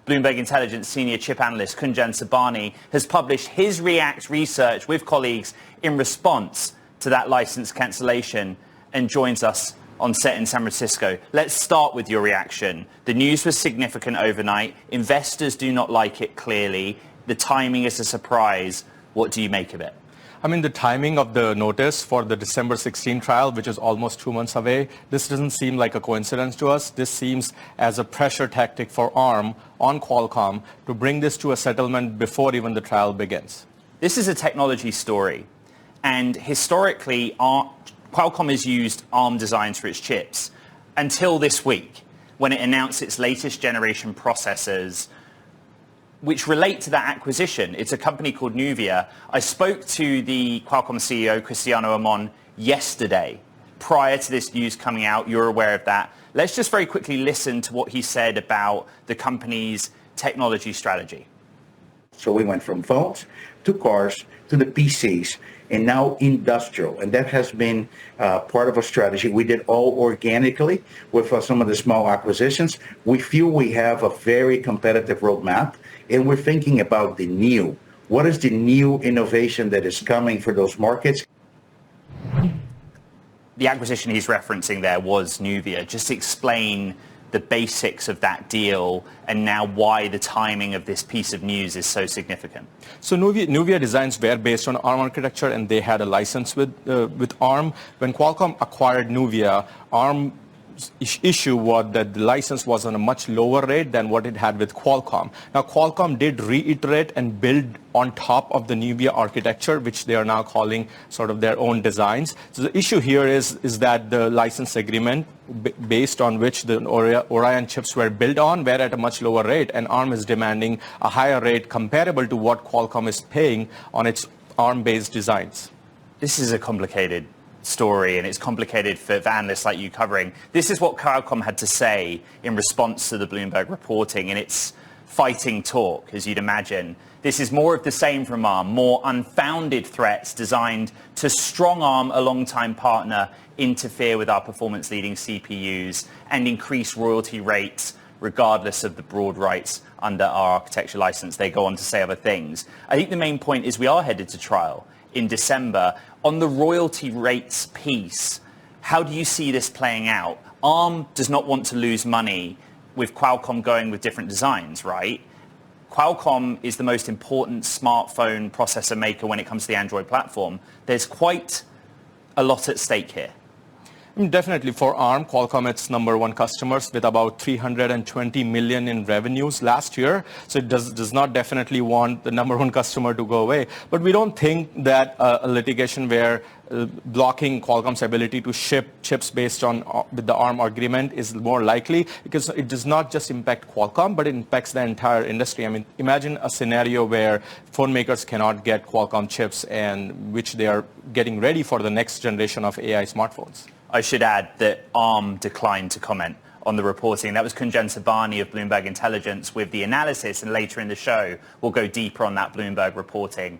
Bloomberg Intelligence senior chip analyst Kunjan Sabani has published his React research with colleagues in response to that license cancellation and joins us on set in San Francisco. Let's start with your reaction. The news was significant overnight. Investors do not like it clearly. The timing is a surprise. What do you make of it? I mean, the timing of the notice for the December 16 trial, which is almost 2 months away, this doesn't seem like a coincidence to us. This seems as a pressure tactic for ARM on Qualcomm to bring this to a settlement before even the trial begins. This is a technology story. And historically, Qualcomm has used ARM designs for its chips until this week, when it announced its latest generation processors, which relate to that acquisition. It's a company called Nuvia. I spoke to the Qualcomm CEO, Cristiano Amon, yesterday, prior to this news coming out. You're aware of that. Let's just very quickly listen to what he said about the company's technology strategy. So we went from phones to cars to the PCs and now industrial. And that has been part of a strategy. We did all organically with some of the small acquisitions. We feel we have a very competitive roadmap, and we're thinking about the new. What is the new innovation that is coming for those markets? The acquisition he's referencing there was Nuvia. Just explain the basics of that deal and now why the timing of this piece of news is so significant. So Nuvia designs were based on ARM architecture, and they had a license with ARM. When Qualcomm acquired Nuvia, ARM issue was that the license was on a much lower rate than what it had with Qualcomm. Now, Qualcomm did reiterate and build on top of the Nuvia architecture, which they are now calling sort of their own designs. So the issue here is that the license agreement based on which the Orion chips were built on were at a much lower rate, and ARM is demanding a higher rate comparable to what Qualcomm is paying on its ARM-based designs. This is a complicated story, and it's complicated for analysts like you covering. This is what Qualcomm had to say in response to the Bloomberg reporting, and it's fighting talk, as you'd imagine. This is more of the same from ARM, more unfounded threats designed to strong-arm a long-time partner, interfere with our performance-leading CPUs, and increase royalty rates regardless of the broad rights under our architecture license. They go on to say other things. I think the main point is we are headed to trial in December. On the royalty rates piece, how do you see this playing out? ARM does not want to lose money with Qualcomm going with different designs, right? Qualcomm is the most important smartphone processor maker when it comes to the Android platform. There's quite a lot at stake here. Definitely for ARM, Qualcomm, its number one customers with about 320 million in revenues last year. So it does not definitely want the number one customer to go away. But we don't think that a litigation where blocking Qualcomm's ability to ship chips based on with the ARM agreement is more likely, because it does not just impact Qualcomm, but it impacts the entire industry. I mean, imagine a scenario where phone makers cannot get Qualcomm chips, and which they are getting ready for the next generation of AI smartphones. I should add that ARM declined to comment on the reporting. That was Kunjan Sabani of Bloomberg Intelligence with the analysis, and later in the show, we'll go deeper on that Bloomberg reporting.